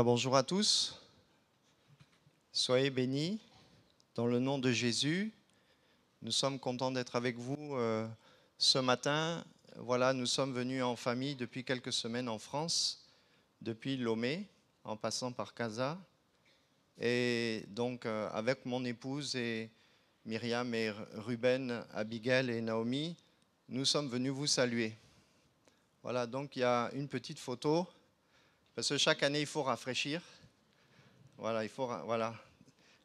Voilà, bonjour à tous. Soyez bénis dans le nom de Jésus. Nous sommes contents d'être avec vous ce matin. Voilà, nous sommes venus en famille depuis quelques semaines en France, depuis Lomé, en passant par Casa. Et donc, avec mon épouse et Myriam et Ruben, Abigail et Naomi, nous sommes venus vous saluer. Voilà, donc il y a une petite photo, parce que chaque année, il faut rafraîchir. Voilà.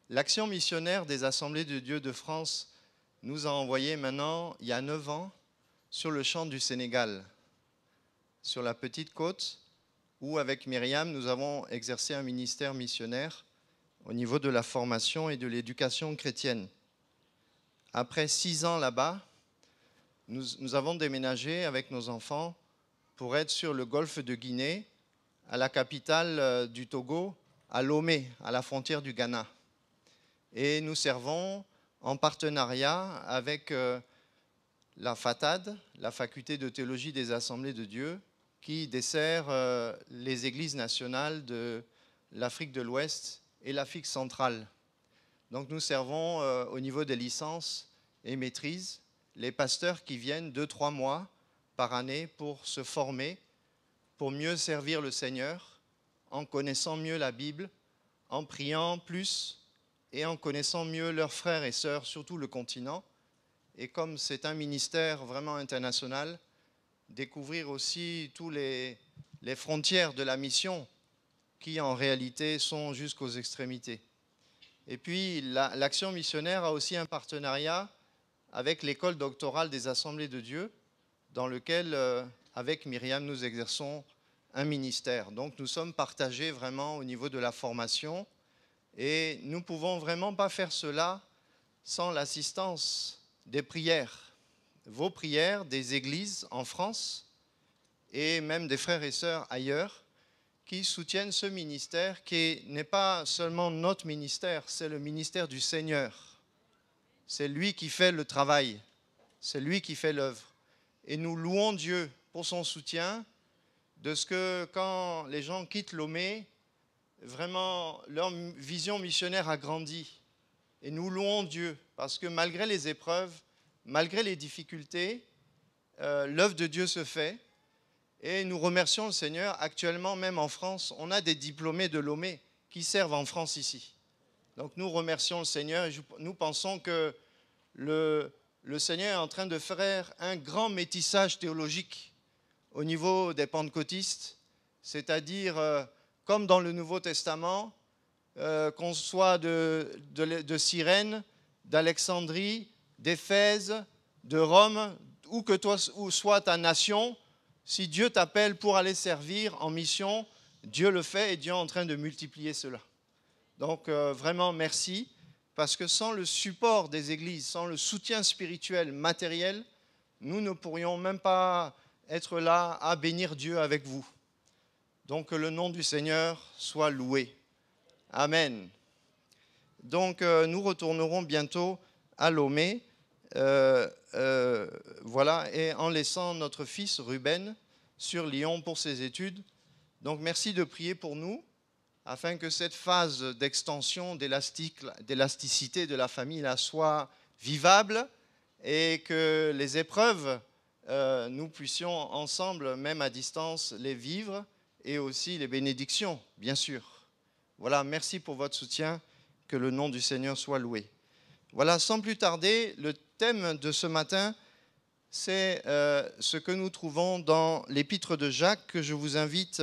L'action missionnaire des Assemblées de Dieu de France nous a envoyés maintenant, il y a 9 ans, sur le champ du Sénégal, sur la petite côte, où avec Myriam, nous avons exercé un ministère missionnaire au niveau de la formation et de l'éducation chrétienne. Après 6 ans là-bas, nous avons déménagé avec nos enfants pour être sur le golfe de Guinée, à la capitale du Togo, à Lomé, à la frontière du Ghana. Et nous servons en partenariat avec la FATAD, la Faculté de théologie des Assemblées de Dieu, qui dessert les églises nationales de l'Afrique de l'Ouest et l'Afrique centrale. Donc nous servons au niveau des licences et maîtrises les pasteurs qui viennent 2-3 mois par année pour se former, pour mieux servir le Seigneur, en connaissant mieux la Bible, en priant plus et en connaissant mieux leurs frères et sœurs, surtout le continent. Et comme c'est un ministère vraiment international, découvrir aussi tous les frontières de la mission qui en réalité sont jusqu'aux extrémités. Et puis l'action missionnaire a aussi un partenariat avec l'école doctorale des Assemblées de Dieu, dans lequel, avec Myriam, nous exerçons un ministère. Donc nous sommes partagés vraiment au niveau de la formation et nous ne pouvons vraiment pas faire cela sans l'assistance des prières. Vos prières des églises en France et même des frères et sœurs ailleurs qui soutiennent ce ministère qui n'est pas seulement notre ministère, c'est le ministère du Seigneur. C'est lui qui fait le travail, c'est lui qui fait l'œuvre. Et nous louons Dieu pour son soutien, de ce que quand les gens quittent Lomé, vraiment leur vision missionnaire a grandi. Et nous louons Dieu, parce que malgré les épreuves, malgré les difficultés, l'œuvre de Dieu se fait. Et nous remercions le Seigneur. Actuellement, même en France, on a des diplômés de Lomé qui servent en France ici. Donc nous remercions le Seigneur et nous pensons que le Seigneur est en train de faire un grand métissage théologique au niveau des pentecôtistes, c'est-à-dire comme dans le Nouveau Testament, qu'on soit de Cyrène, d'Alexandrie, d'Éphèse, de Rome, où que soit ta nation, si Dieu t'appelle pour aller servir en mission, Dieu le fait et Dieu est en train de multiplier cela. Donc vraiment merci, parce que sans le support des églises, sans le soutien spirituel, matériel, nous ne pourrions même pas être là à bénir Dieu avec vous. Donc que le nom du Seigneur soit loué. Amen. Donc nous retournerons bientôt à Lomé, voilà, et en laissant notre fils Ruben sur Lyon pour ses études. Donc merci de prier pour nous, afin que cette phase d'extension, d'élasticité de la famille là, soit vivable et que les épreuves, nous puissions ensemble, même à distance, les vivre et aussi les bénédictions, bien sûr. Voilà, merci pour votre soutien, que le nom du Seigneur soit loué. Voilà, sans plus tarder, le thème de ce matin, c'est ce que nous trouvons dans l'épître de Jacques, que je vous invite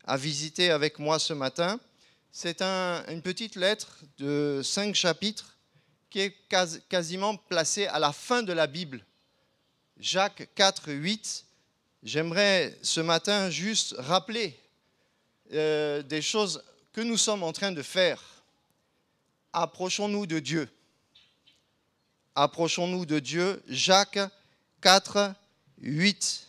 à visiter avec moi ce matin. C'est une petite lettre de 5 chapitres qui est quasiment placée à la fin de la Bible. Jacques 4, 8. J'aimerais ce matin juste rappeler des choses que nous sommes en train de faire. Approchons-nous de Dieu. Approchons-nous de Dieu. Jacques 4, 8.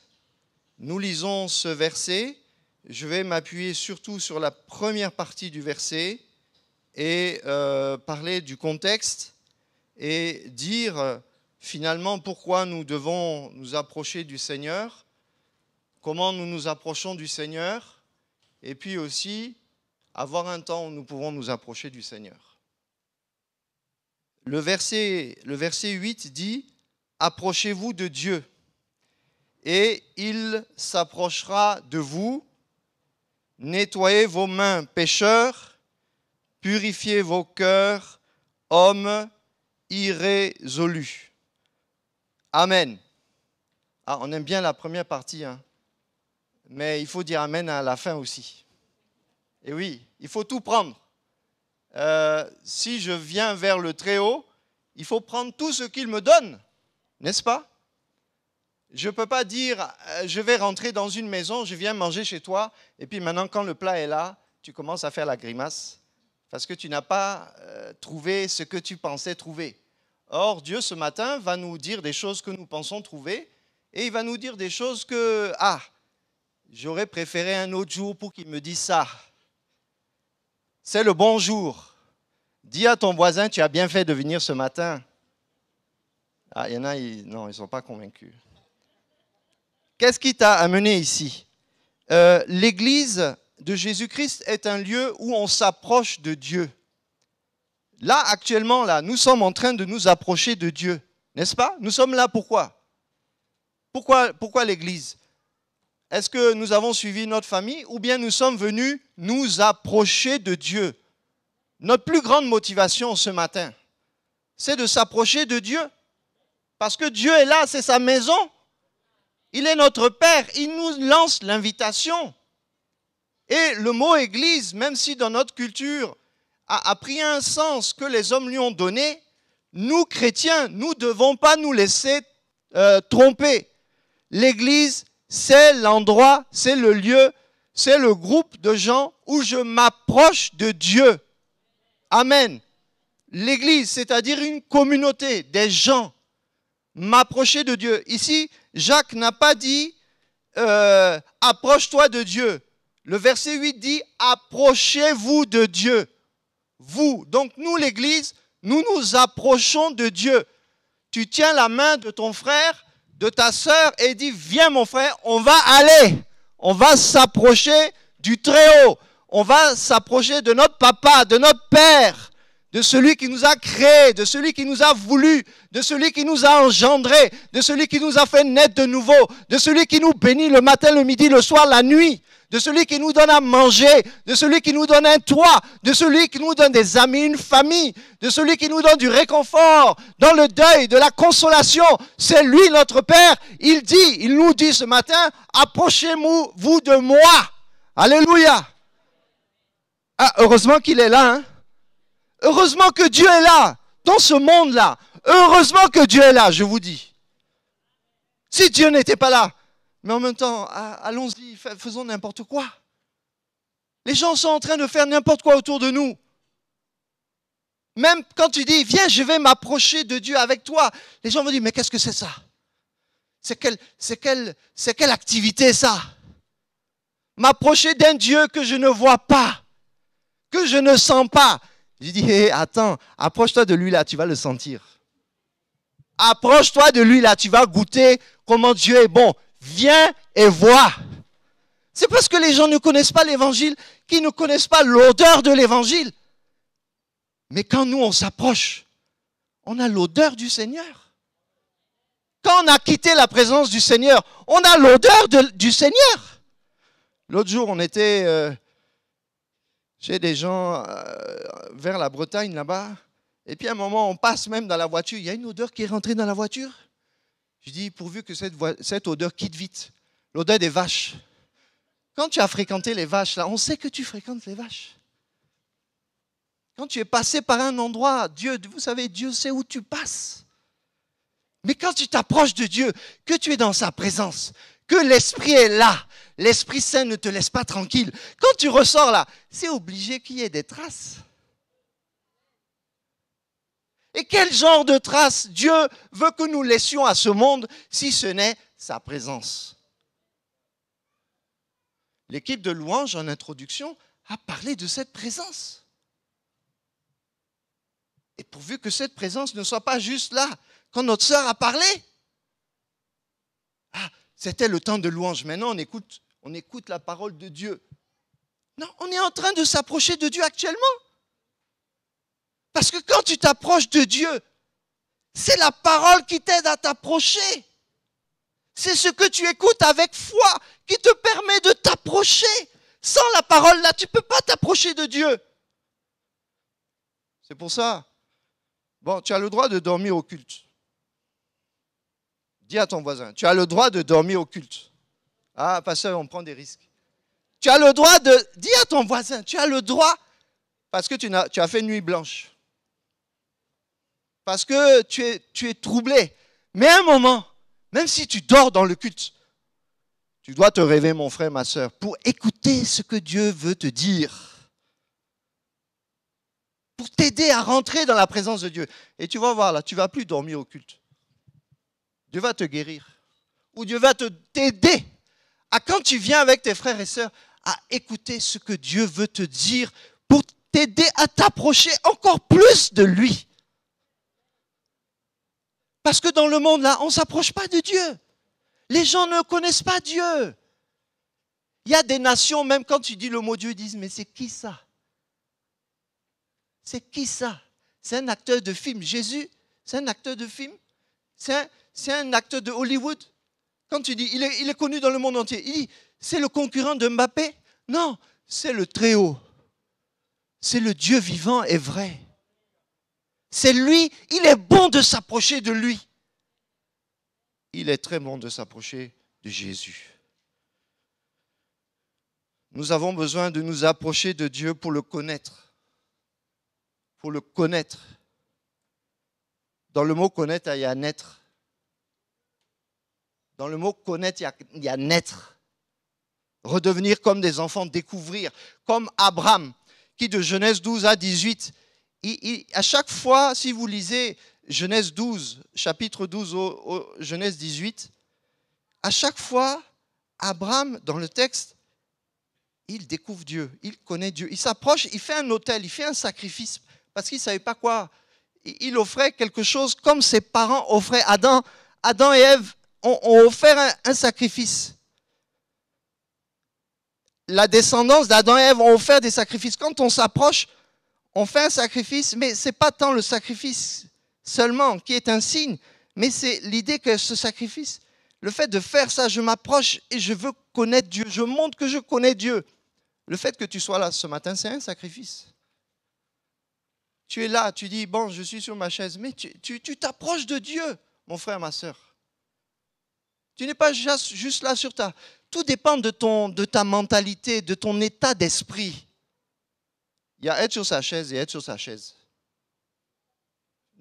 Nous lisons ce verset. Je vais m'appuyer surtout sur la première partie du verset et parler du contexte et dire finalement pourquoi nous devons nous approcher du Seigneur, comment nous nous approchons du Seigneur, et puis aussi avoir un temps où nous pouvons nous approcher du Seigneur. Le verset 8 dit « Approchez-vous de Dieu, et il s'approchera de vous. Nettoyez vos mains, pécheurs, purifiez vos cœurs, hommes irrésolus. » Amen. Ah, on aime bien la première partie, hein. Mais il faut dire Amen à la fin aussi. Et oui, il faut tout prendre. Si je viens vers le Très-Haut, il faut prendre tout ce qu'il me donne, n'est-ce pas? Je ne peux pas dire, je vais rentrer dans une maison, je viens manger chez toi, et puis maintenant, quand le plat est là, tu commences à faire la grimace, parce que tu n'as pas trouvé ce que tu pensais trouver. Or, Dieu, ce matin, va nous dire des choses que nous pensons trouver, et il va nous dire des choses que, j'aurais préféré un autre jour pour qu'il me dise ça. C'est le bon jour. Dis à ton voisin, tu as bien fait de venir ce matin. Ah, il y en a, ils ne sont pas convaincus. Qu'est-ce qui t'a amené ici? L'église de Jésus-Christ est un lieu où on s'approche de Dieu. Là, actuellement, là, nous sommes en train de nous approcher de Dieu, n'est-ce pas? Nous sommes là pourquoi? Pourquoi l'église? Est-ce que nous avons suivi notre famille ou bien nous sommes venus nous approcher de Dieu? Notre plus grande motivation ce matin, c'est de s'approcher de Dieu. Parce que Dieu est là, c'est sa maison. Il est notre Père, il nous lance l'invitation. Et le mot église, même si dans notre culture a pris un sens que les hommes lui ont donné, nous chrétiens, nous ne devons pas nous laisser tromper. L'église, c'est l'endroit, c'est le lieu, c'est le groupe de gens où je m'approche de Dieu. Amen. L'église, c'est-à-dire une communauté, des gens, m'approcher de Dieu. Ici, Jacques n'a pas dit approche-toi de Dieu. Le verset 8 dit approchez-vous de Dieu. Vous, donc nous l'église, nous nous approchons de Dieu. Tu tiens la main de ton frère, de ta sœur et dis viens mon frère, on va aller. On va s'approcher du Très-Haut. On va s'approcher de notre papa, de notre père, de celui qui nous a créés, de celui qui nous a voulu, de celui qui nous a engendrés, de celui qui nous a fait naître de nouveau, de celui qui nous bénit le matin, le midi, le soir, la nuit, de celui qui nous donne à manger, de celui qui nous donne un toit, de celui qui nous donne des amis, une famille, de celui qui nous donne du réconfort dans le deuil, de la consolation. C'est lui notre Père. Il nous dit ce matin, approchez-vous de moi. Alléluia. Ah, heureusement qu'il est là, hein. Heureusement que Dieu est là, dans ce monde-là. Heureusement que Dieu est là, je vous dis. Si Dieu n'était pas là, mais en même temps, allons-y, faisons n'importe quoi. Les gens sont en train de faire n'importe quoi autour de nous. Même quand tu dis, viens, je vais m'approcher de Dieu avec toi, les gens vont dire, mais qu'est-ce que c'est ça? C'est quelle activité ça? M'approcher d'un Dieu que je ne vois pas, que je ne sens pas. Je dis, hey, attends, approche-toi de lui là, tu vas le sentir. Approche-toi de lui là, tu vas goûter comment Dieu est bon. Viens et vois. C'est parce que les gens ne connaissent pas l'évangile, qu'ils ne connaissent pas l'odeur de l'évangile. Mais quand nous on s'approche, on a l'odeur du Seigneur. Quand on a quitté la présence du Seigneur, on a l'odeur du Seigneur. L'autre jour, on était chez des gens vers la Bretagne là-bas. Et puis à un moment, on passe même dans la voiture. Il y a une odeur qui est rentrée dans la voiture. Je dis, pourvu que cette odeur quitte vite. L'odeur des vaches. Quand tu as fréquenté les vaches, là, on sait que tu fréquentes les vaches. Quand tu es passé par un endroit, Dieu, vous savez, Dieu sait où tu passes. Mais quand tu t'approches de Dieu, que tu es dans sa présence, que l'Esprit est là, l'Esprit Saint ne te laisse pas tranquille. Quand tu ressors là, c'est obligé qu'il y ait des traces. Et quel genre de traces Dieu veut que nous laissions à ce monde si ce n'est sa présence? L'équipe de louange en introduction a parlé de cette présence. Et pourvu que cette présence ne soit pas juste là, quand notre sœur a parlé. Ah, c'était le temps de louange. Maintenant, on écoute la parole de Dieu. Non, on est en train de s'approcher de Dieu actuellement. Parce que quand tu t'approches de Dieu, c'est la parole qui t'aide à t'approcher. C'est ce que tu écoutes avec foi qui te permet de t'approcher. Sans la parole, là, tu ne peux pas t'approcher de Dieu. C'est pour ça. Bon, tu as le droit de dormir au culte. Dis à ton voisin, tu as le droit de dormir au culte. Ah, pasteur, on prend des risques. Tu as le droit de... Dis à ton voisin, tu as le droit, parce que tu as fait nuit blanche. Parce que tu es troublé. Mais à un moment, même si tu dors dans le culte, tu dois te réveiller, mon frère, ma soeur, pour écouter ce que Dieu veut te dire. Pour t'aider à rentrer dans la présence de Dieu. Et tu vas voir là, tu ne vas plus dormir au culte. Dieu va te guérir. Ou Dieu va t'aider à, quand tu viens avec tes frères et sœurs, à écouter ce que Dieu veut te dire pour t'aider à t'approcher encore plus de lui. Parce que dans le monde là, on ne s'approche pas de Dieu. Les gens ne connaissent pas Dieu. Il y a des nations, même quand tu dis le mot Dieu, ils disent, mais c'est qui ça? C'est qui ça? C'est un acteur de film. Jésus, c'est un acteur de film. C'est un acteur de Hollywood. Quand tu dis, il est connu dans le monde entier. Il dit, c'est le concurrent de Mbappé? Non, c'est le Très-Haut. C'est le Dieu vivant et vrai. C'est lui, il est bon de s'approcher de lui. Il est très bon de s'approcher de Jésus. Nous avons besoin de nous approcher de Dieu pour le connaître. Pour le connaître. Dans le mot connaître, il y a naître. Dans le mot connaître, il y a naître. Redevenir comme des enfants, découvrir. Comme Abraham, qui de Genèse 12 à 18, à chaque fois, si vous lisez Genèse 12, chapitre 12 au Genèse 18, à chaque fois, Abraham, dans le texte, il découvre Dieu, il connaît Dieu. Il s'approche, il fait un autel, il fait un sacrifice, parce qu'il ne savait pas quoi. Il offrait quelque chose comme ses parents offraient. Adam et Ève ont offert un sacrifice. La descendance d'Adam et Ève ont offert des sacrifices. Quand on s'approche, on fait un sacrifice, mais ce n'est pas tant le sacrifice seulement qui est un signe, mais c'est l'idée que ce sacrifice, le fait de faire ça, je m'approche et je veux connaître Dieu, je montre que je connais Dieu. Le fait que tu sois là ce matin, c'est un sacrifice. Tu es là, tu dis, bon, je suis sur ma chaise, mais tu t'approches de Dieu, mon frère, ma soeur. Tu n'es pas juste là sur ta... Tout dépend de ta mentalité, de ton état d'esprit. Il y a être sur sa chaise et être sur sa chaise.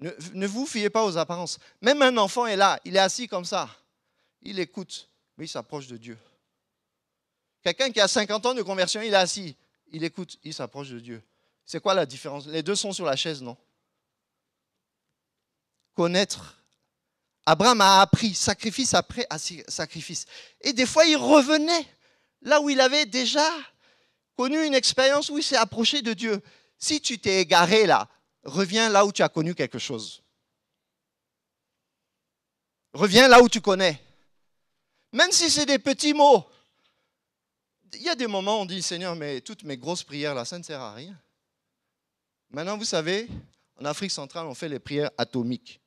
Ne vous fiez pas aux apparences. Même un enfant est là, il est assis comme ça. Il écoute, mais il s'approche de Dieu. Quelqu'un qui a 50 ans de conversion, il est assis, il écoute, il s'approche de Dieu. C'est quoi la différence? Les deux sont sur la chaise, non? Connaître. Abraham a appris sacrifice après sacrifice. Et des fois, il revenait là où il avait déjà connu une expérience où il s'est approché de Dieu. Si tu t'es égaré là, reviens là où tu as connu quelque chose. Reviens là où tu connais. Même si c'est des petits mots. Il y a des moments où on dit, Seigneur, mais toutes mes grosses prières là, ça ne sert à rien. Maintenant, vous savez, en Afrique centrale, on fait les prières atomiques.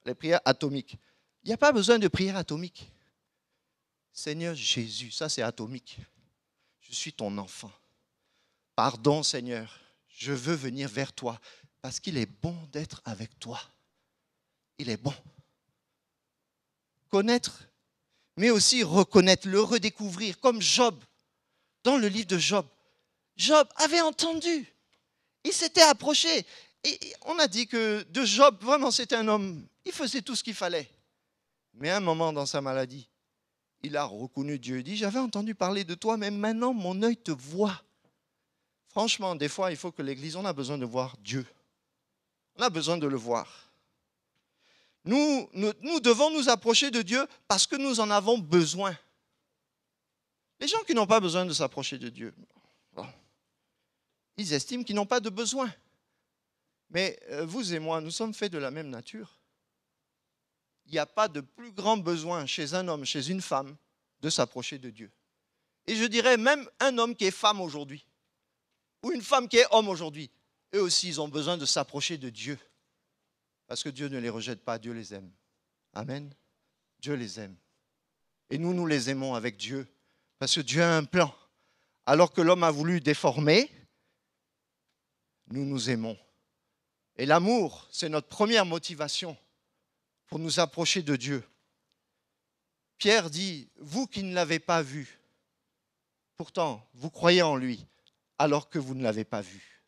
Les prières atomiques. Il n'y a pas besoin de prières atomiques. Seigneur Jésus, ça c'est atomique. Je suis ton enfant. Pardon, Seigneur, je veux venir vers toi parce qu'il est bon d'être avec toi. Il est bon. Connaître, mais aussi reconnaître, le redécouvrir, comme Job. Dans le livre de Job, Job avait entendu. Il s'était approché. Et on a dit que de Job, vraiment, c'était un homme, il faisait tout ce qu'il fallait. Mais à un moment dans sa maladie, il a reconnu Dieu. Il dit, j'avais entendu parler de toi, mais maintenant mon œil te voit. Franchement, des fois, il faut que l'Église, on a besoin de voir Dieu. On a besoin de le voir. Nous devons nous approcher de Dieu parce que nous en avons besoin. Les gens qui n'ont pas besoin de s'approcher de Dieu, bon, ils estiment qu'ils n'ont pas de besoin. Mais vous et moi, nous sommes faits de la même nature. Il n'y a pas de plus grand besoin chez un homme, chez une femme, de s'approcher de Dieu. Et je dirais même un homme qui est femme aujourd'hui, ou une femme qui est homme aujourd'hui, eux aussi, ils ont besoin de s'approcher de Dieu. Parce que Dieu ne les rejette pas, Dieu les aime. Amen. Dieu les aime. Et nous, nous les aimons avec Dieu. Parce que Dieu a un plan. Alors que l'homme a voulu déformer, nous nous aimons. Et l'amour, c'est notre première motivation pour nous approcher de Dieu. Pierre dit, vous qui ne l'avez pas vu, pourtant, vous croyez en lui, alors que vous ne l'avez pas vu.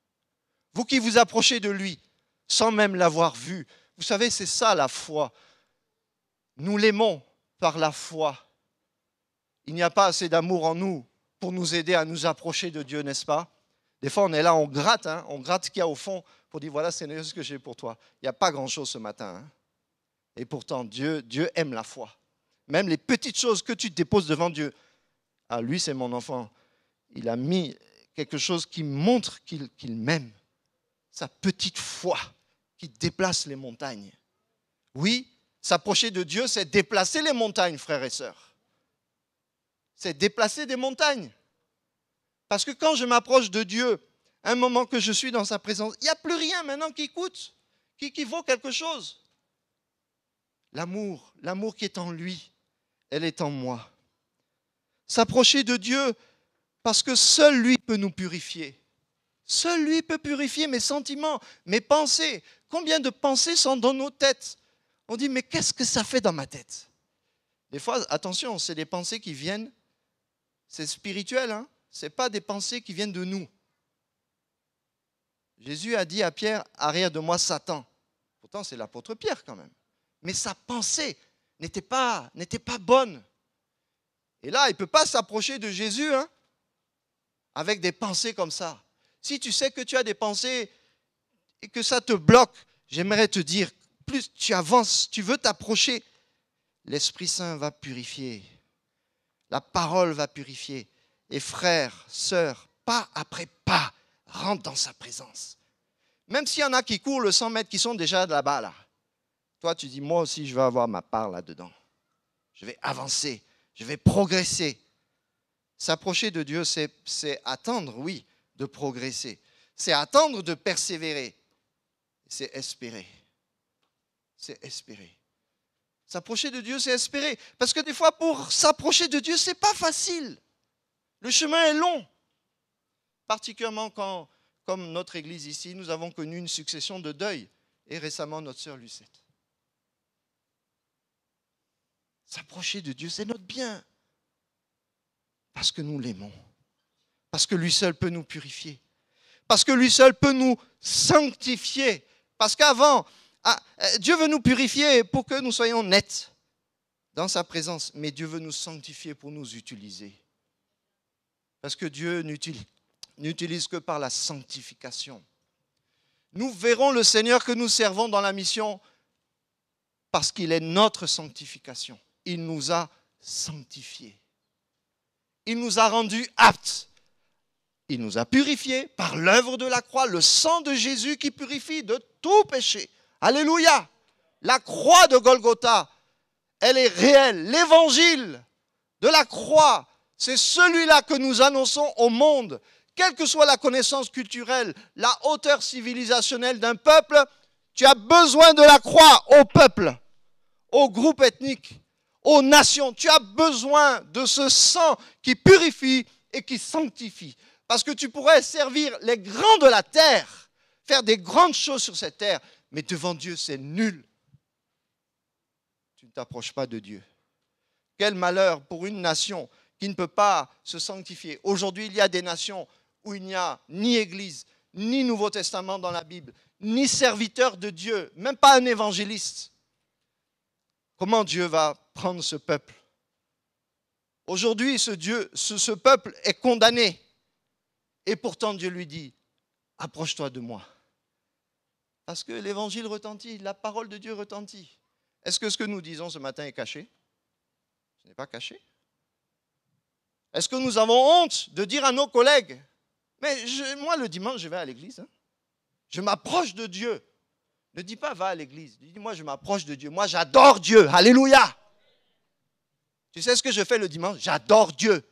Vous qui vous approchez de lui, sans même l'avoir vu. Vous savez, c'est ça la foi. Nous l'aimons par la foi. Il n'y a pas assez d'amour en nous pour nous aider à nous approcher de Dieu, n'est-ce pas? Des fois, on est là, on gratte ce qu'il y a au fond pour dire, voilà, Seigneur, ce que j'ai pour toi. Il n'y a pas grand-chose ce matin. Et pourtant, Dieu aime la foi. Même les petites choses que tu déposes devant Dieu. Ah, lui, c'est mon enfant. Il a mis quelque chose qui montre qu'il m'aime. Sa petite foi qui déplace les montagnes. Oui, s'approcher de Dieu, c'est déplacer les montagnes, frères et sœurs. C'est déplacer des montagnes. Parce que quand je m'approche de Dieu, un moment que je suis dans sa présence, il n'y a plus rien maintenant qui coûte, qui vaut quelque chose. L'amour qui est en lui, elle est en moi. S'approcher de Dieu parce que seul lui peut nous purifier. Seul lui peut purifier mes sentiments, mes pensées. Combien de pensées sont dans nos têtes? On dit, mais qu'est-ce que ça fait dans ma tête? Des fois, attention, c'est des pensées qui viennent, c'est spirituel, hein? Ce n'est pas des pensées qui viennent de nous. Jésus a dit à Pierre, arrière de moi Satan. Pourtant, c'est l'apôtre Pierre quand même. Mais sa pensée n'était pas bonne. Et là, il ne peut pas s'approcher de Jésus avec des pensées comme ça. Si tu sais que tu as des pensées et que ça te bloque, j'aimerais te dire, plus tu avances, tu veux t'approcher, l'Esprit Saint va purifier. La parole va purifier. Et frères, sœurs, pas après pas, rentre dans sa présence. Même s'il y en a qui courent le 100 mètres, qui sont déjà là-bas, là. Toi, tu dis, moi aussi, je vais avoir ma part là-dedans. Je vais avancer, je vais progresser. S'approcher de Dieu, c'est attendre, oui, de progresser. C'est attendre de persévérer. C'est espérer. C'est espérer. S'approcher de Dieu, c'est espérer. Parce que des fois, pour s'approcher de Dieu, ce n'est pas facile. Le chemin est long. Particulièrement quand, comme notre église ici, nous avons connu une succession de deuils. Et récemment, notre sœur Lucette. S'approcher de Dieu, c'est notre bien. Parce que nous l'aimons. Parce que lui seul peut nous purifier. Parce que lui seul peut nous sanctifier. Parce qu'avant, Dieu veut nous purifier pour que nous soyons nets dans sa présence. Mais Dieu veut nous sanctifier pour nous utiliser. Parce que Dieu n'utilise que par la sanctification. Nous verrons le Seigneur que nous servons dans la mission parce qu'il est notre sanctification. Il nous a sanctifiés. Il nous a rendus aptes. Il nous a purifiés par l'œuvre de la croix, le sang de Jésus qui purifie de tout péché. Alléluia! La croix de Golgotha, elle est réelle. L'évangile de la croix, c'est celui-là que nous annonçons au monde. Quelle que soit la connaissance culturelle, la hauteur civilisationnelle d'un peuple, tu as besoin de la croix au peuple, au groupe ethnique, aux nations. Tu as besoin de ce sang qui purifie et qui sanctifie. Parce que tu pourrais servir les grands de la terre, faire des grandes choses sur cette terre, mais devant Dieu, c'est nul. Tu ne t'approches pas de Dieu. Quel malheur pour une nation qui ne peut pas se sanctifier. Aujourd'hui, il y a des nations où il n'y a ni Église, ni Nouveau Testament dans la Bible, ni serviteur de Dieu, même pas un évangéliste. Comment Dieu va prendre ce peuple? Aujourd'hui, ce peuple est condamné. Et pourtant, Dieu lui dit, approche-toi de moi. Parce que l'évangile retentit, la parole de Dieu retentit. Est-ce que ce que nous disons ce matin est caché? Ce n'est pas caché. Est-ce que nous avons honte de dire à nos collègues, mais moi le dimanche je vais à l'église, je m'approche de Dieu. Ne dis pas va à l'église, dis moi je m'approche de Dieu, moi j'adore Dieu, alléluia. Tu sais ce que je fais le dimanche? J'adore Dieu.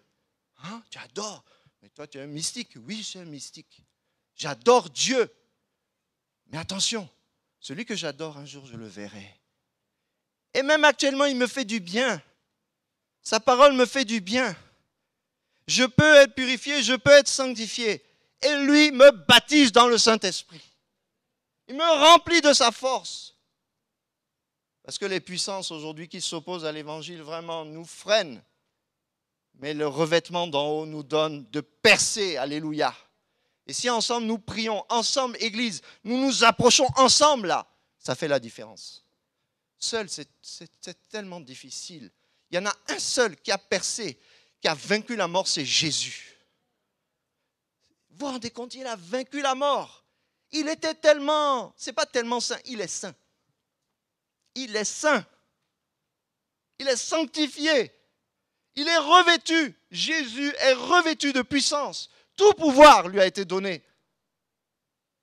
Hein? Tu adores. Mais toi, tu es un mystique. Oui, je suis un mystique. J'adore Dieu. Mais attention, celui que j'adore, un jour, je le verrai. Et même actuellement, il me fait du bien. Sa parole me fait du bien. Je peux être purifié, je peux être sanctifié. Et lui me baptise dans le Saint-Esprit. Il me remplit de sa force. Parce que les puissances aujourd'hui qui s'opposent à l'évangile vraiment nous freinent. Mais le revêtement d'en haut nous donne de percer. Alléluia. Et si ensemble nous prions, ensemble Église, nous nous approchons ensemble là, ça fait la différence. Seul, c'est tellement difficile. Il y en a un seul qui a percé, qui a vaincu la mort, c'est Jésus. Vous vous rendez compte, il a vaincu la mort. Il était tellement, c'est pas tellement saint, il est saint. Il est saint. Il est sanctifié. Il est revêtu. Jésus est revêtu de puissance. Tout pouvoir lui a été donné.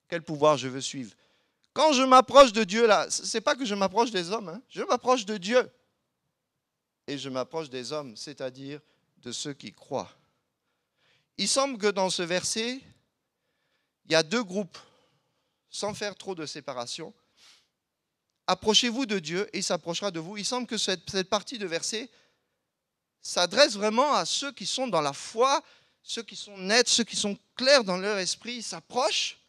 Quel pouvoir je veux suivre? Quand je m'approche de Dieu, là, ce n'est pas que je m'approche des hommes, hein, je m'approche de Dieu. Et je m'approche des hommes, c'est-à-dire de ceux qui croient. Il semble que dans ce verset, il y a deux groupes, sans faire trop de séparation. Approchez-vous de Dieu et il s'approchera de vous. Il semble que cette partie de verset s'adresse vraiment à ceux qui sont dans la foi, ceux qui sont nets, ceux qui sont clairs dans leur esprit, ils s'approchent.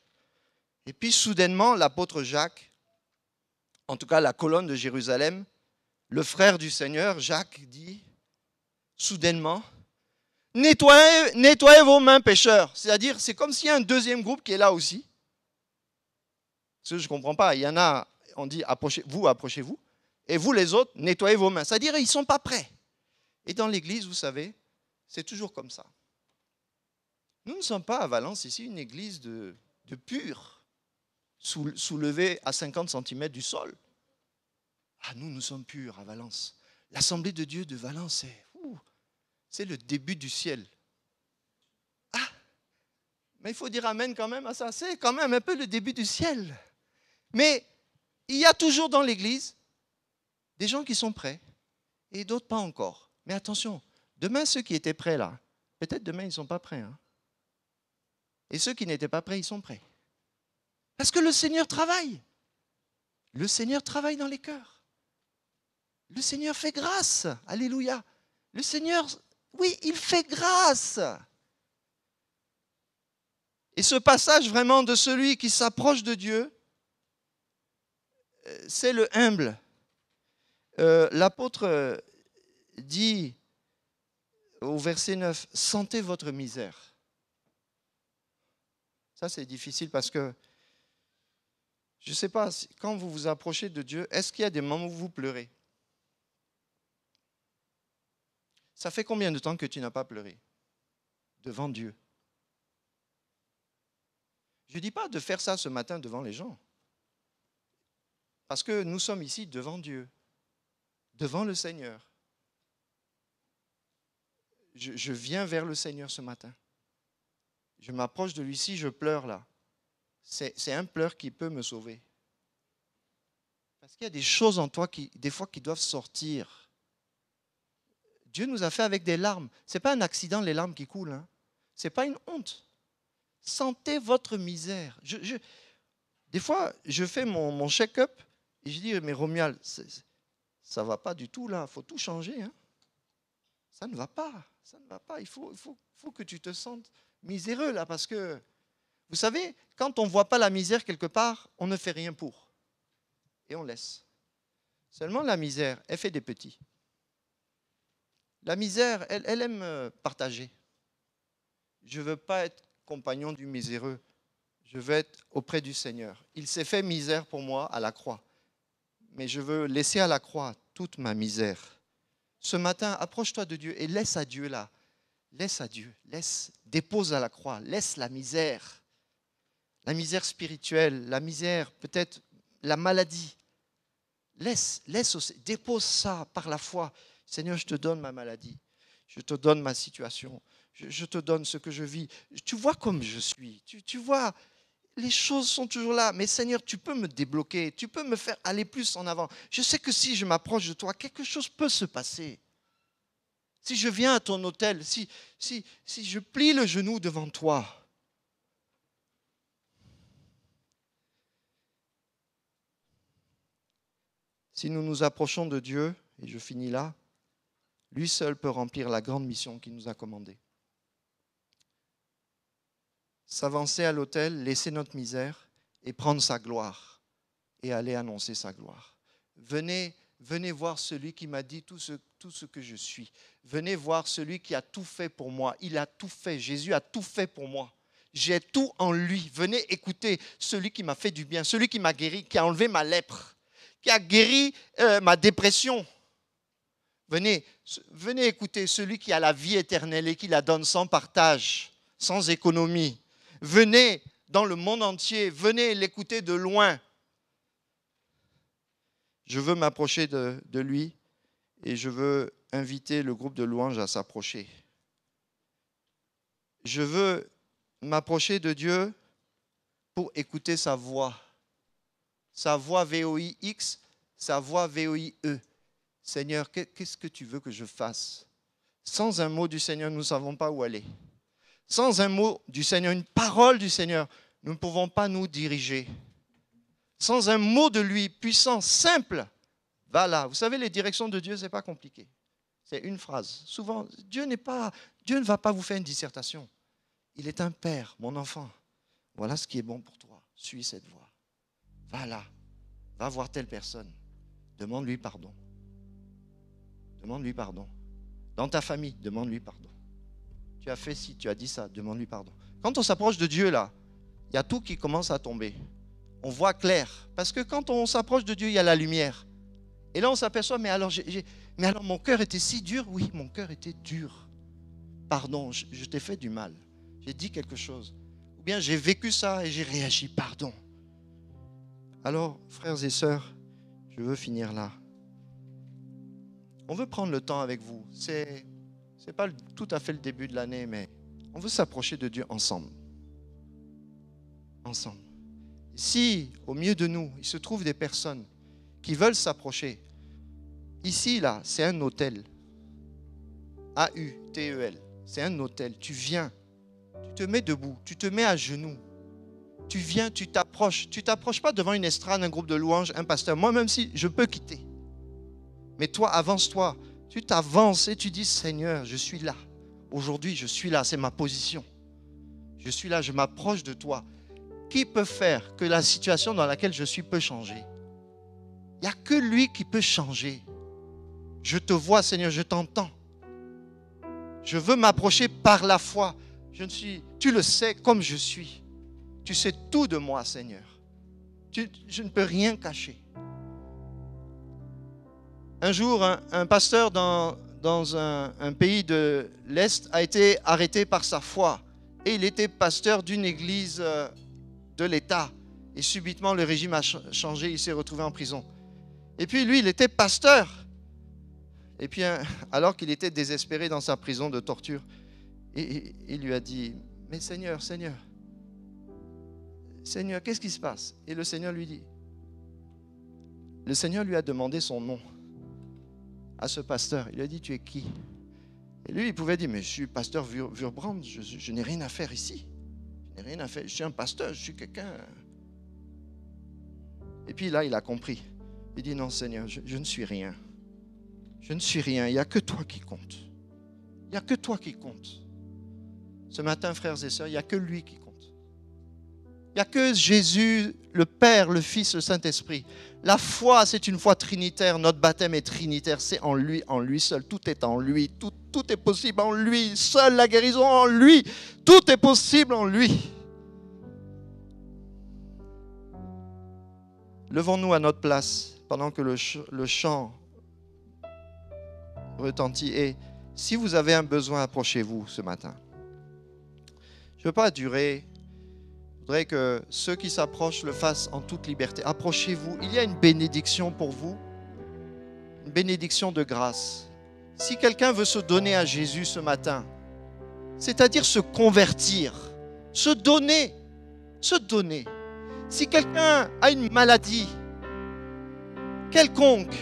Et puis soudainement, l'apôtre Jacques, en tout cas la colonne de Jérusalem, le frère du Seigneur, Jacques, dit soudainement, nettoyez vos mains pécheurs. C'est-à-dire, c'est comme s'il y a un deuxième groupe qui est là aussi. Parce que je ne comprends pas, il y en a, on dit approchez-vous, et vous les autres, nettoyez vos mains. C'est-à-dire, ils ne sont pas prêts. Et dans l'église, vous savez, c'est toujours comme ça. Nous ne sommes pas à Valence ici une église de purs, soulevée à 50 cm du sol. Ah, nous sommes purs à Valence. L'Assemblée de Dieu de Valence, c'est le début du ciel. Ah, mais il faut dire amen quand même à ça. C'est quand même un peu le début du ciel. Mais il y a toujours dans l'église des gens qui sont prêts et d'autres pas encore. Mais attention, demain ceux qui étaient prêts là, peut-être demain ils ne sont pas prêts. Hein. Et ceux qui n'étaient pas prêts, ils sont prêts. Parce que le Seigneur travaille. Le Seigneur travaille dans les cœurs. Le Seigneur fait grâce. Alléluia. Le Seigneur, oui, il fait grâce. Et ce passage vraiment de celui qui s'approche de Dieu, c'est le humble. L'apôtre dit au verset 9, sentez votre misère. Ça, c'est difficile parce que, je ne sais pas, quand vous vous approchez de Dieu, est-ce qu'il y a des moments où vous pleurez? Ça fait combien de temps que tu n'as pas pleuré devant Dieu? Je ne dis pas de faire ça ce matin devant les gens. Parce que nous sommes ici devant Dieu, devant le Seigneur. Je viens vers le Seigneur ce matin. Je m'approche de lui, si je pleure là. C'est un pleur qui peut me sauver. Parce qu'il y a des choses en toi des fois qui doivent sortir. Dieu nous a fait avec des larmes. Ce n'est pas un accident, les larmes qui coulent. Hein. Ce n'est pas une honte. Sentez votre misère. Des fois, je fais mon check-up et je dis, mais Romuald, ça ne va pas du tout là, il faut tout changer. Hein. Ça ne va pas, ça ne va pas. Il faut que tu te sentes miséreux là, parce que, vous savez, quand on ne voit pas la misère quelque part, on ne fait rien pour. Et on laisse. Seulement la misère, elle fait des petits. La misère, elle aime partager. Je ne veux pas être compagnon du miséreux. Je veux être auprès du Seigneur. Il s'est fait misère pour moi à la croix. Mais je veux laisser à la croix toute ma misère. Ce matin, approche-toi de Dieu et laisse à Dieu là. Laisse à Dieu. Dépose à la croix. Laisse la misère. La misère spirituelle, la misère, peut-être la maladie. Dépose ça par la foi. Seigneur, je te donne ma maladie. Je te donne ma situation. Je te donne ce que je vis. Tu vois comme je suis. Tu vois, les choses sont toujours là. Mais Seigneur, tu peux me débloquer. Tu peux me faire aller plus en avant. Je sais que si je m'approche de toi, quelque chose peut se passer. si je viens à ton autel, si je plie le genou devant toi, si nous nous approchons de Dieu, et je finis là, lui seul peut remplir la grande mission qu'il nous a commandée. S'avancer à l'autel, laisser notre misère et prendre sa gloire et aller annoncer sa gloire. Venez voir celui qui m'a dit tout ce que je suis. Venez voir celui qui a tout fait pour moi. Il a tout fait. Jésus a tout fait pour moi. J'ai tout en lui. Venez écouter celui qui m'a fait du bien, celui qui m'a guéri, qui a enlevé ma lèpre, qui a guéri ma dépression. Venez écouter celui qui a la vie éternelle et qui la donne sans partage, sans économie. Venez dans le monde entier, venez l'écouter de loin. Je veux m'approcher de lui et je veux inviter le groupe de louanges à s'approcher. Je veux m'approcher de Dieu pour écouter sa voix VOIX, sa voix VOIE. Seigneur, qu'est-ce que tu veux que je fasse? Sans un mot du Seigneur, nous ne savons pas où aller. Sans un mot du Seigneur, une parole du Seigneur, nous ne pouvons pas nous diriger. Sans un mot de lui, puissant, simple, va là. Vous savez, les directions de Dieu, ce n'est pas compliqué. C'est une phrase. Souvent, Dieu ne va pas vous faire une dissertation. Il est un père, mon enfant. Voilà ce qui est bon pour toi. Suis cette voie. Va là. Va voir telle personne. Demande-lui pardon. Demande-lui pardon. Dans ta famille, demande-lui pardon. Tu as fait ci, tu as dit ça, demande-lui pardon. Quand on s'approche de Dieu, là, il y a tout qui commence à tomber. On voit clair. Parce que quand on s'approche de Dieu, il y a la lumière. Et là, on s'aperçoit, mais alors mon cœur était si dur. Oui, mon cœur était dur. Pardon, je t'ai fait du mal. J'ai dit quelque chose. Ou bien j'ai vécu ça et j'ai réagi. Pardon. Alors, frères et sœurs, je veux finir là. On veut prendre le temps avec vous. C'est pas tout à fait le début de l'année, mais on veut s'approcher de Dieu ensemble. Ensemble. Si, au milieu de nous, il se trouve des personnes qui veulent s'approcher, ici, là, c'est un autel. A-U-T-E-L. C'est un autel. Tu viens, tu te mets debout, tu te mets à genoux. Tu viens, tu t'approches. Tu ne t'approches pas devant une estrade, un groupe de louanges, un pasteur. Moi, même si je peux quitter. Mais toi, avance-toi. Tu t'avances et tu dis, Seigneur, je suis là. Aujourd'hui, je suis là. C'est ma position. Je suis là, je m'approche de toi. Qui peut faire que la situation dans laquelle je suis peut changer? Il n'y a que lui qui peut changer. Je te vois, Seigneur, je t'entends. Je veux m'approcher par la foi. Tu le sais comme je suis. Tu sais tout de moi, Seigneur. Je ne peux rien cacher. Un jour, un pasteur dans un pays de l'Est a été arrêté par sa foi. Et il était pasteur d'une église de l'État. Et subitement, le régime a changé, il s'est retrouvé en prison. Et puis lui, il était pasteur. Et puis, alors qu'il était désespéré dans sa prison de torture, il lui a dit, mais Seigneur, qu'est-ce qui se passe? Et le Seigneur lui a demandé son nom à ce pasteur. Il lui a dit, tu es qui? Et lui, il pouvait dire, mais je suis pasteur Wurbrand, je n'ai rien à faire ici. Je n'ai rien à faire, je suis un pasteur, je suis quelqu'un. Et puis là, il a compris. Il dit, non Seigneur, je ne suis rien. Je ne suis rien, il n'y a que toi qui compte. Il n'y a que toi qui compte. Ce matin, frères et sœurs, il n'y a que lui qui compte. Il n'y a que Jésus, le Père, le Fils, le Saint-Esprit. La foi, c'est une foi trinitaire. Notre baptême est trinitaire. C'est en lui seul. Tout est en lui. Tout est possible en lui. Seule la guérison en lui. Tout est possible en lui. Levons-nous à notre place pendant que le chant retentit. Et si vous avez un besoin, approchez-vous ce matin. Je ne veux pas durer. Je voudrais que ceux qui s'approchent le fassent en toute liberté. Approchez-vous. Il y a une bénédiction pour vous. Une bénédiction de grâce. Si quelqu'un veut se donner à Jésus ce matin, c'est-à-dire se convertir, se donner. Si quelqu'un a une maladie quelconque,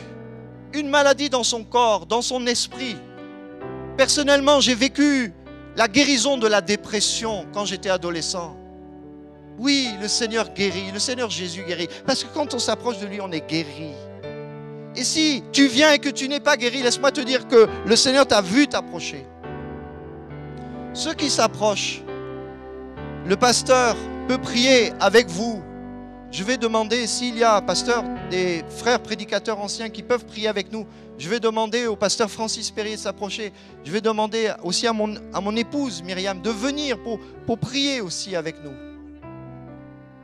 une maladie dans son corps, dans son esprit, Personnellement, j'ai vécu la guérison de la dépression quand j'étais adolescent. Oui, le Seigneur guérit, le Seigneur Jésus guérit. Parce que quand on s'approche de lui, on est guéri. Et si tu viens et que tu n'es pas guéri, laisse-moi te dire que le Seigneur t'a vu t'approcher. Ceux qui s'approchent, le pasteur peut prier avec vous. Je vais demander s'il y a, pasteur, des frères prédicateurs anciens qui peuvent prier avec nous. Je vais demander au pasteur Francis Perrier de s'approcher. Je vais demander aussi à mon épouse Myriam de venir pour prier aussi avec nous.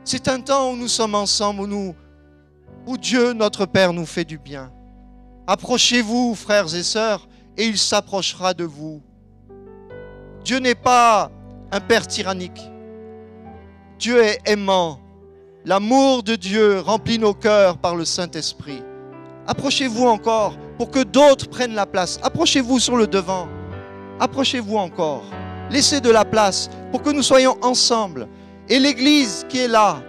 C'est un temps où nous sommes ensemble, où Dieu, notre Père, nous fait du bien. Approchez-vous, frères et sœurs, et il s'approchera de vous. Dieu n'est pas un Père tyrannique. Dieu est aimant. L'amour de Dieu remplit nos cœurs par le Saint-Esprit. Approchez-vous encore pour que d'autres prennent la place. Approchez-vous sur le devant. Approchez-vous encore. Laissez de la place pour que nous soyons ensemble. Et l'Église qui est là,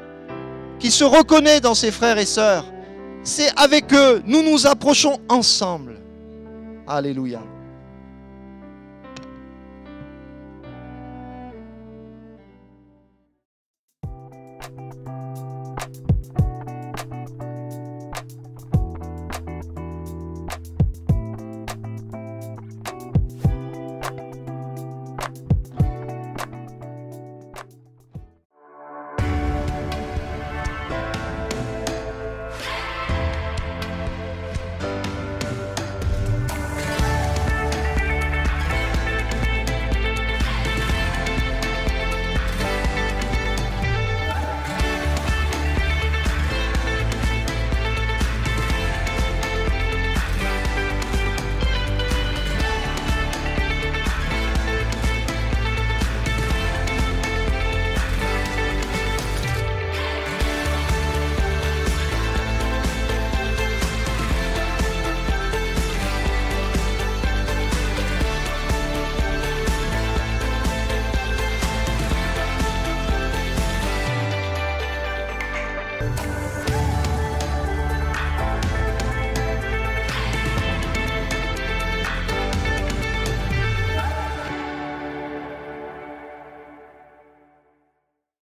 qui se reconnaît dans ses frères et sœurs, c'est avec eux, nous nous approchons ensemble. Alléluia.